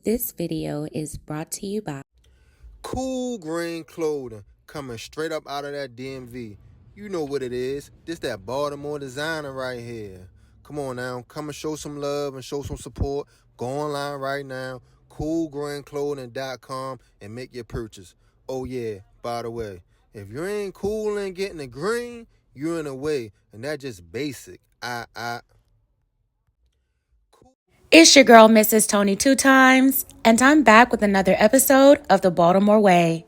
This video is brought to you by Cool green clothing coming straight up out of that DMV. You know what it is. This that Baltimore designer right here. Come on now, come and show some love and show some support. Go online right now, coolgreenclothing.com, and make your purchase. Oh yeah, by the way, if you ain't cool and getting the green, you're in the way, and that's just basic. It's your girl, Mrs. Tony 2 times, and I'm back with another episode of the Baltimore Way.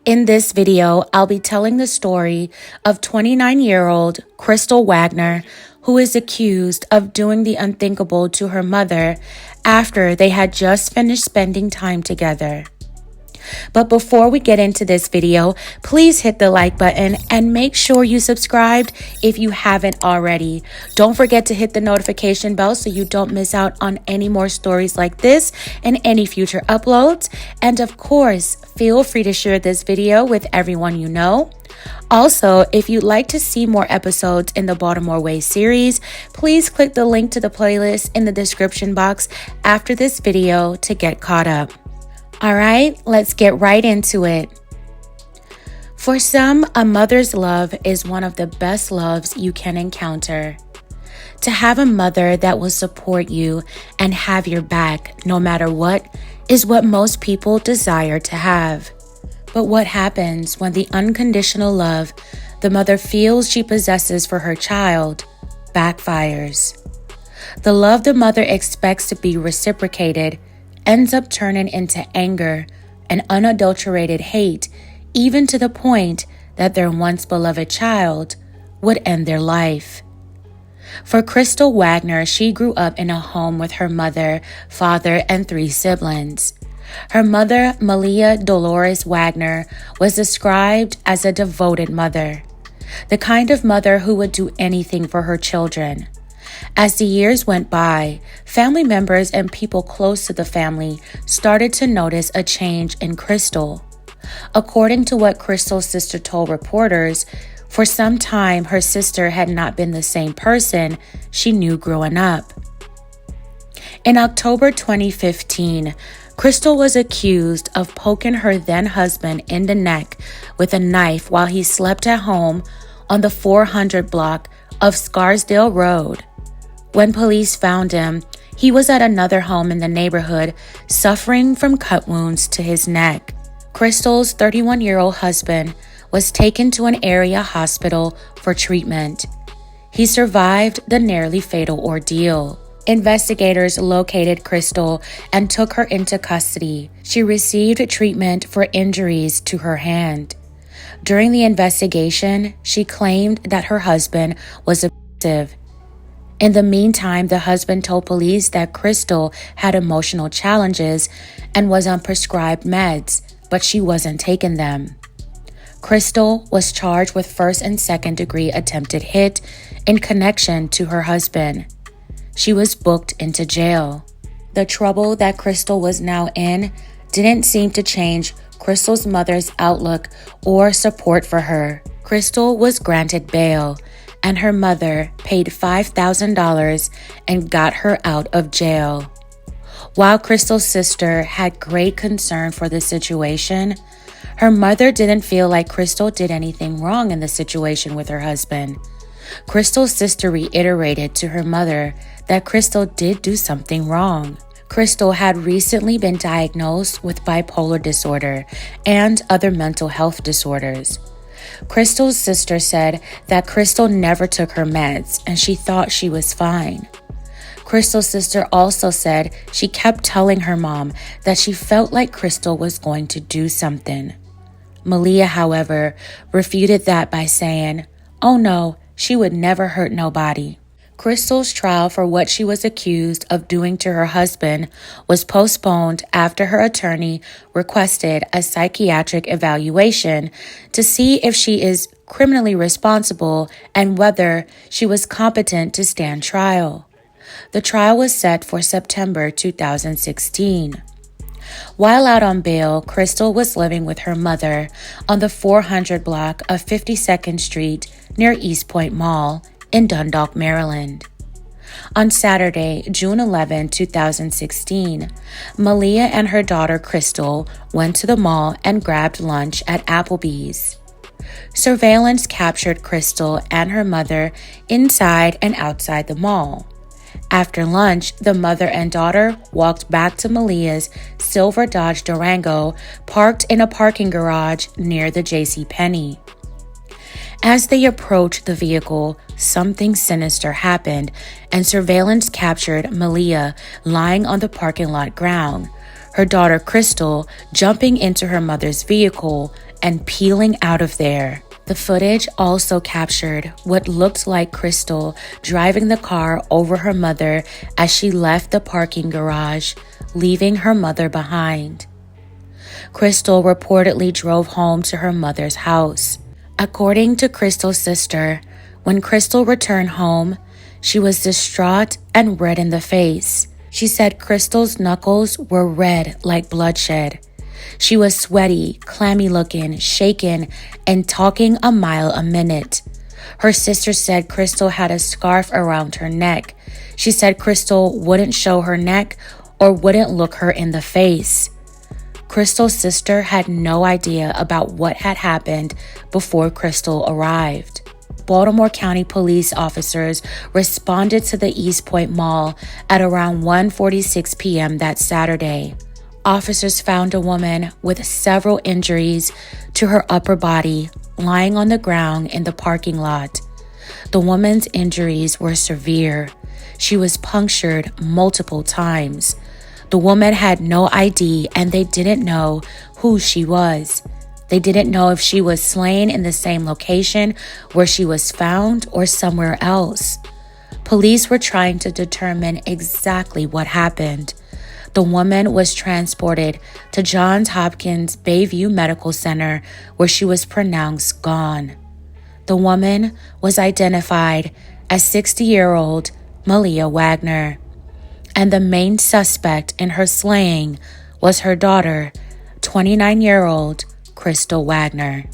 In this video, I'll be telling the story of 29-year-old Crystal Wagner, who is accused of doing the unthinkable to her mother after they had just finished spending time together. But before we get into this video, please hit the like button and make sure you subscribed if you haven't already. Don't forget to hit the notification bell so you don't miss out on any more stories like this and any future uploads. And of course, feel free to share this video with everyone you know. Also, if you'd like to see more episodes in the Baltimore Way series, please click the link to the playlist in the description box after this video to get caught up. All right, let's get right into it. For some, a mother's love is one of the best loves you can encounter. To have a mother that will support you and have your back no matter what is what most people desire to have. But what happens when the unconditional love the mother feels she possesses for her child backfires? The love the mother expects to be reciprocated ends up turning into anger and unadulterated hate, even to the point that their once beloved child would end their life. For Crystal Wagner, she grew up in a home with her mother, father, and 3 siblings. Her mother, Malia Wagner, was described as a devoted mother, the kind of mother who would do anything for her children. As the years went by, family members and people close to the family started to notice a change in Crystal. According to what Crystal's sister told reporters, for some time her sister had not been the same person she knew growing up. In October 2015, Crystal was accused of poking her then-husband in the neck with a knife while he slept at home on the 400 block of Scarsdale Road. When police found him, he was at another home in the neighborhood, suffering from cut wounds to his neck. Crystal's 31-year-old husband was taken to an area hospital for treatment. He survived the nearly fatal ordeal. Investigators located Crystal and took her into custody. She received treatment for injuries to her hand. During the investigation, she claimed that her husband was abusive. In the meantime, the husband told police that Crystal had emotional challenges and was on prescribed meds, but she wasn't taking them. Crystal was charged with first and second-degree attempted hit in connection to her husband. She was booked into jail. The trouble that Crystal was now in didn't seem to change Crystal's mother's outlook or support for her. Crystal was granted bail, and her mother paid $5,000 and got her out of jail. While Crystal's sister had great concern for the situation, her mother didn't feel like Crystal did anything wrong in the situation with her husband. Crystal's sister reiterated to her mother that Crystal did do something wrong. Crystal had recently been diagnosed with bipolar disorder and other mental health disorders. Crystal's sister said that Crystal never took her meds and she thought she was fine. Crystal's sister also said she kept telling her mom that she felt like Crystal was going to do something. Malia, however, refuted that by saying, "Oh no, she would never hurt nobody." Crystal's trial for what she was accused of doing to her husband was postponed after her attorney requested a psychiatric evaluation to see if she is criminally responsible and whether she was competent to stand trial. The trial was set for September 2016. While out on bail, Crystal was living with her mother on the 400 block of 52nd Street near East Point Mall in Dundalk, Maryland. On Saturday, June 11, 2016, Malia and her daughter Crystal went to the mall and grabbed lunch at Applebee's. Surveillance captured Crystal and her mother inside and outside the mall. After lunch, the mother and daughter walked back to Malia's silver Dodge Durango parked in a parking garage near the JCPenney. As they approached the vehicle, something sinister happened, and surveillance captured Malia lying on the parking lot ground, her daughter Crystal jumping into her mother's vehicle and peeling out of there. The footage also captured what looked like Crystal driving the car over her mother as she left the parking garage, leaving her mother behind. Crystal reportedly drove home to her mother's house. According to Crystal's sister, when Crystal returned home, she was distraught and red in the face. She said Crystal's knuckles were red like bloodshed. She was sweaty, clammy looking, shaken, and talking a mile a minute. Her sister said Crystal had a scarf around her neck. She said Crystal wouldn't show her neck or wouldn't look her in the face. Crystal's sister had no idea about what had happened before Crystal arrived. Baltimore County police officers responded to the East Point Mall at around 1:46 p.m. that Saturday. Officers found a woman with several injuries to her upper body lying on the ground in the parking lot. The woman's injuries were severe. She was punctured multiple times. The woman had no ID and they didn't know who she was. They didn't know if she was slain in the same location where she was found or somewhere else. Police were trying to determine exactly what happened. The woman was transported to Johns Hopkins Bayview Medical Center where she was pronounced gone. The woman was identified as 60-year-old Malia Wagner, and the main suspect in her slaying was her daughter, 29-year-old Crystal Wagner.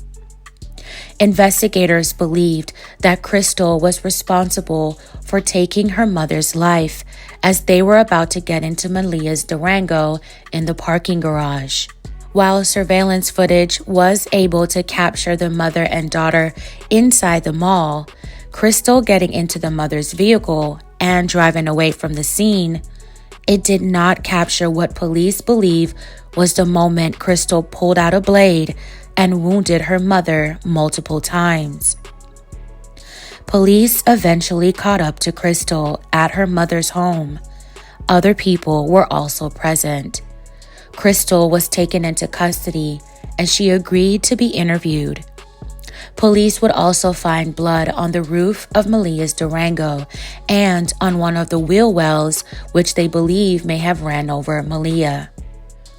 Investigators believed that Crystal was responsible for taking her mother's life as they were about to get into Malia's Durango in the parking garage. While surveillance footage was able to capture the mother and daughter inside the mall, Crystal getting into the mother's vehicle and driving away from the scene, it did not capture what police believe was the moment Crystal pulled out a blade and wounded her mother multiple times. Police eventually caught up to Crystal at her mother's home. Other people were also present. Crystal was taken into custody and she agreed to be interviewed. Police would also find blood on the roof of Malia's Durango and on one of the wheel wells, which they believe may have ran over Malia.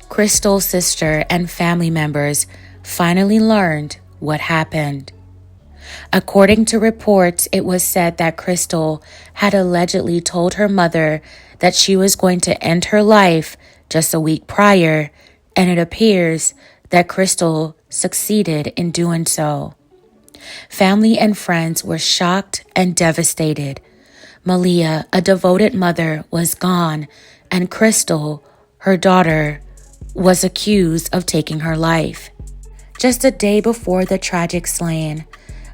Crystal's sister and family members finally learned what happened. According to reports, it was said that Crystal had allegedly told her mother that she was going to end her life just a week prior, and it appears that Crystal succeeded in doing so. Family and friends were shocked and devastated. Malia, a devoted mother, was gone, and Crystal, her daughter, was accused of taking her life. Just a day before the tragic slaying,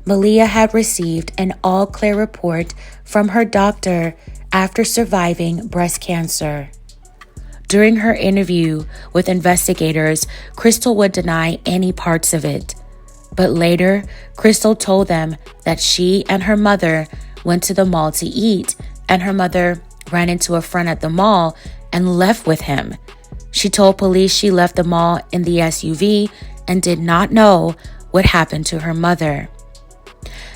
Malia had received an all-clear report from her doctor after surviving breast cancer. During her interview with investigators, Crystal would deny any parts of it. But later, Crystal told them that she and her mother went to the mall to eat, and her mother ran into a friend at the mall and left with him. She told police she left the mall in the SUV and did not know what happened to her mother.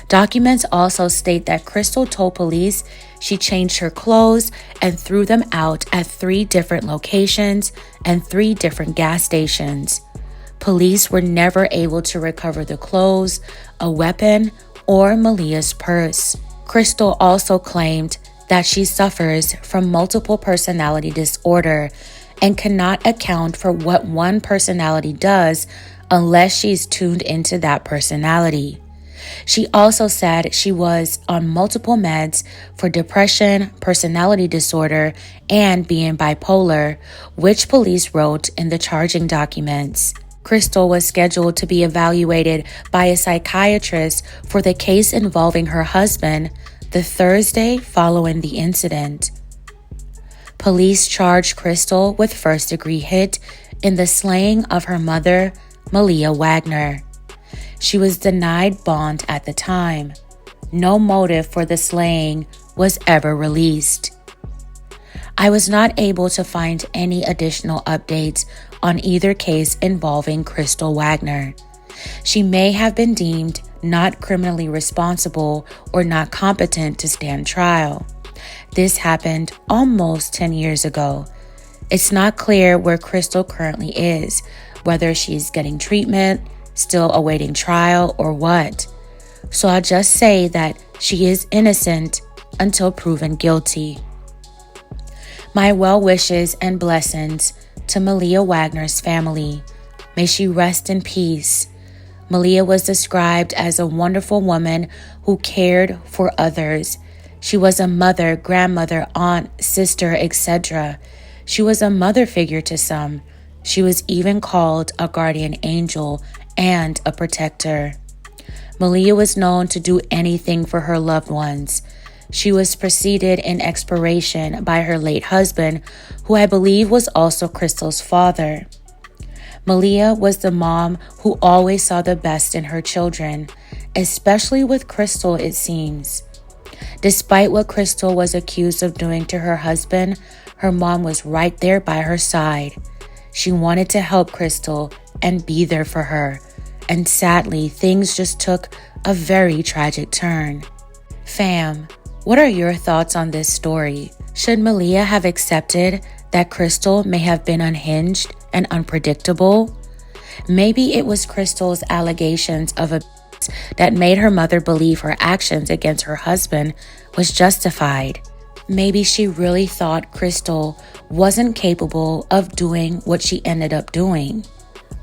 Documents also state that Crystal told police she changed her clothes and threw them out at 3 different locations and 3 different gas stations. Police were never able to recover the clothes, a weapon, or Malia's purse. Crystal also claimed that she suffers from multiple personality disorder and cannot account for what one personality does unless she's tuned into that personality. She also said she was on multiple meds for depression, personality disorder, and being bipolar, which police wrote in the charging documents. Crystal was scheduled to be evaluated by a psychiatrist for the case involving her husband the Thursday following the incident. Police charged Crystal with first-degree hit in the slaying of her mother, Malia Wagner. She was denied bond at the time. No motive for the slaying was ever released. I was not able to find any additional updates on either case involving Crystal Wagner. She may have been deemed not criminally responsible or not competent to stand trial. This happened almost 10 years ago. It's not clear where Crystal currently is, whether she's getting treatment, still awaiting trial, or what. So I'll just say that she is innocent until proven guilty. My well wishes and blessings to Malia Wagner's family. May she rest in peace. Malia was described as a wonderful woman who cared for others. She was a mother, grandmother, aunt, sister, etc. She was a mother figure to some. She was even called a guardian angel and a protector. Malia was known to do anything for her loved ones. She was preceded in expiration by her late husband, who I believe was also Crystal's father. Malia was the mom who always saw the best in her children, especially with Crystal, it seems. Despite what Crystal was accused of doing to her husband, her mom was right there by her side. She wanted to help Crystal and be there for her. And sadly, things just took a very tragic turn. Fam, what are your thoughts on this story? Should Malia have accepted that Crystal may have been unhinged and unpredictable? Maybe it was Crystal's allegations of abuse that made her mother believe her actions against her husband was justified. Maybe she really thought Crystal wasn't capable of doing what she ended up doing.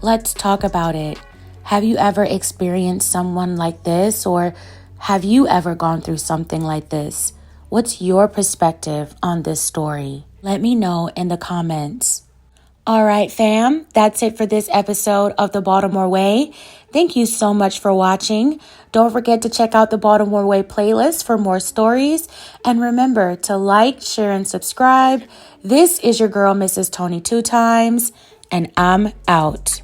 Let's talk about it. Have you ever experienced someone like this, or have you ever gone through something like this? What's your perspective on this story? Let me know in the comments. All right, fam, that's it for this episode of The Baltimore Way. Thank you so much for watching. Don't forget to check out the Baltimore Way playlist for more stories. And remember to like, share, and subscribe. This is your girl, Mrs. Tony 2 Times, and I'm out.